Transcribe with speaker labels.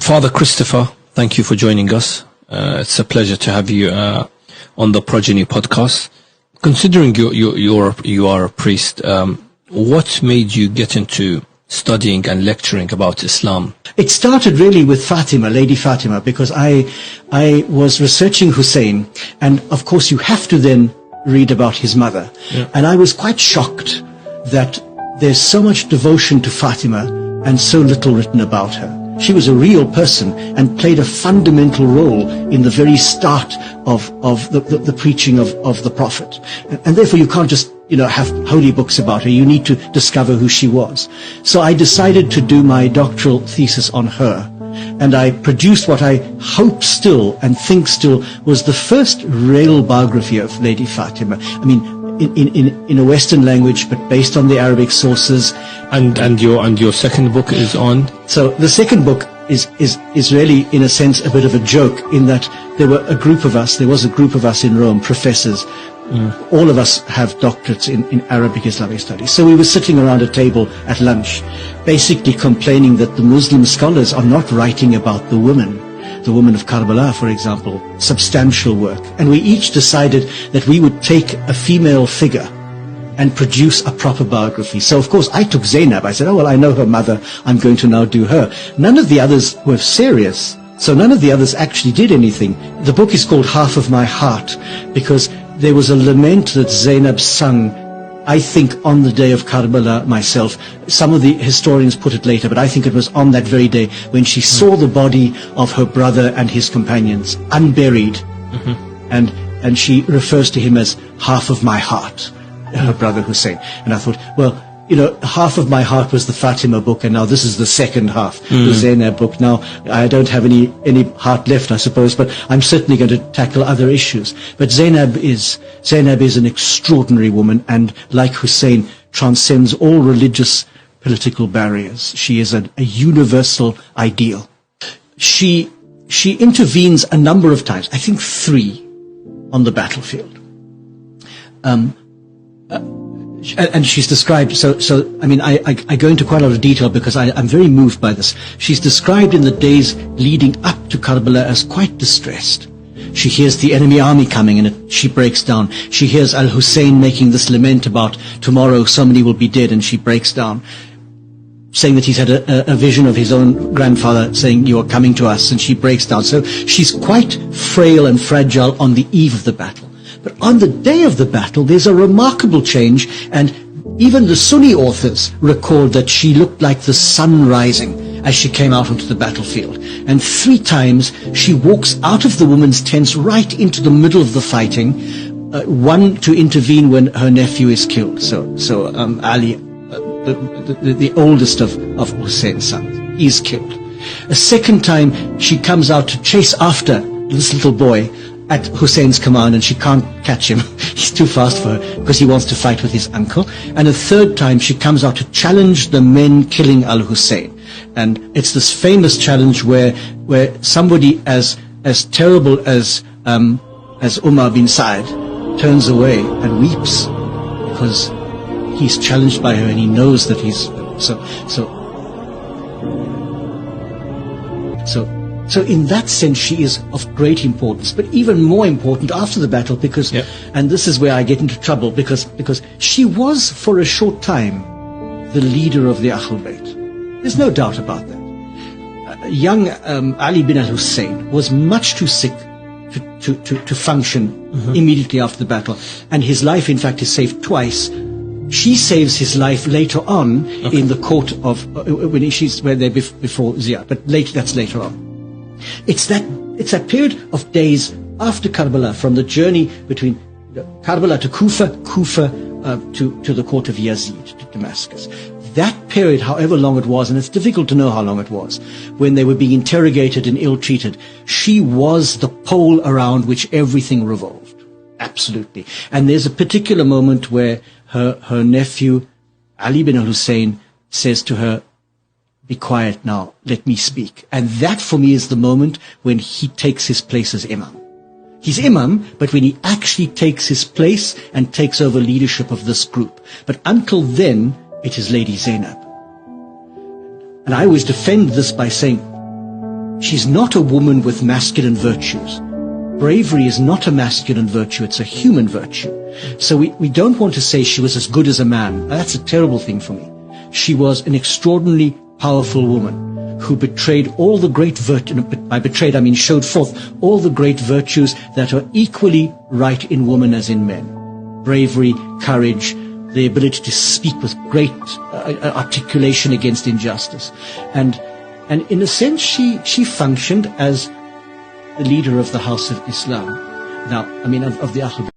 Speaker 1: Father Christopher, thank you for joining us. It's a pleasure to have you on the Progeny podcast. Considering you are a priest, what made you get into studying and lecturing about Islam?
Speaker 2: It started really with Fatima, Lady Fatima, because I was researching Hussein, and of course you have to then read about his mother. Yeah. And I was quite shocked that there's so much devotion to Fatima and so little written about her. She was a real person and played a fundamental role in the very start of the preaching of the Prophet. And therefore you can't just have holy books about her. You need to discover who she was. So I decided to do my doctoral thesis on her. And I produced what I hope still and think still was the first real biography of Lady Fatima. I mean, in a Western language, but based on the Arabic sources.
Speaker 1: And your second book is on?
Speaker 2: So the second book is really, in a sense, a bit of a joke, in that there was a group of us in Rome, professors. All of us have doctorates in Arabic Islamic studies. So we were sitting around a table at lunch, basically complaining that the Muslim scholars are not writing about the women of Karbala, for example, substantial work. And we each decided that we would take a female figure and produce a proper biography. So of course I took Zeynep. I said, oh well, I know her mother, I'm going to now do her. None of the others were serious. So none of the others actually did anything. The book is called Half of My Heart, because there was a lament that Zeynep sung, I think, on the day of Karbala myself. Some of the historians put it later, but I think it was on that very day when she saw the body of her brother and his companions unburied. And she refers to him as half of my heart, her brother Hussein. And I thought, well, half of my heart was the Fatima book, and now this is the second half, the Zeynep book. Now, I don't have any heart left, I suppose, but I'm certainly going to tackle other issues. But Zeynep is an extraordinary woman, and like Hussein, transcends all religious, political barriers. She is a universal ideal. She intervenes a number of times, I think 3, on the battlefield. And she's described, so I mean, I go into quite a lot of detail because I'm very moved by this. She's described in the days leading up to Karbala as quite distressed. She hears the enemy army coming and she breaks down. She hears Al-Hussein making this lament about tomorrow so many will be dead, and she breaks down, saying that he's had a vision of his own grandfather saying, you are coming to us, and she breaks down. So she's quite frail and fragile on the eve of the battle. But on the day of the battle, there's a remarkable change, and even the Sunni authors record that she looked like the sun rising as she came out onto the battlefield. And 3 times she walks out of the women's tents right into the middle of the fighting, one to intervene when her nephew is killed. So Ali, the oldest of Hussein's sons, is killed. A second time she comes out to chase after this little boy at Hussein's command, and she can't catch him. He's too fast for her because he wants to fight with his uncle. And a third time she comes out to challenge the men killing Al-Hussein. And it's this famous challenge where somebody as terrible as Umar bin Sa'd turns away and weeps because he's challenged by her, and he knows that he's So in that sense, she is of great importance, but even more important after the battle, because, and this is where I get into trouble, because she was for a short time the leader of the Ahlul Bayt. There's no doubt about that. Young Ali bin al-Hussein was much too sick to function immediately after the battle, and his life, in fact, is saved twice. She saves his life later on in the court of when they're before Ziyad, but that's later on. It's that period of days after Karbala, from the journey between Karbala to Kufa to the court of Yazid, to Damascus. That period, however long it was, and it's difficult to know how long it was, when they were being interrogated and ill-treated, she was the pole around which everything revolved. Absolutely. And there's a particular moment where her nephew, Ali bin al-Hussein, says to her, be quiet now, let me speak. And that for me is the moment when he takes his place as Imam. He's Imam, but when he actually takes his place and takes over leadership of this group. But until then, it is Lady Zeynep. And I always defend this by saying, she's not a woman with masculine virtues. Bravery is not a masculine virtue, it's a human virtue. So we don't want to say she was as good as a man. That's a terrible thing for me. She was an extraordinarily powerful woman who betrayed all the great virtues, by betrayed I mean showed forth all the great virtues that are equally right in women as in men. Bravery, courage, the ability to speak with great articulation against injustice. And in a sense, she functioned as the leader of the House of Islam. Now, I mean, of the Ahl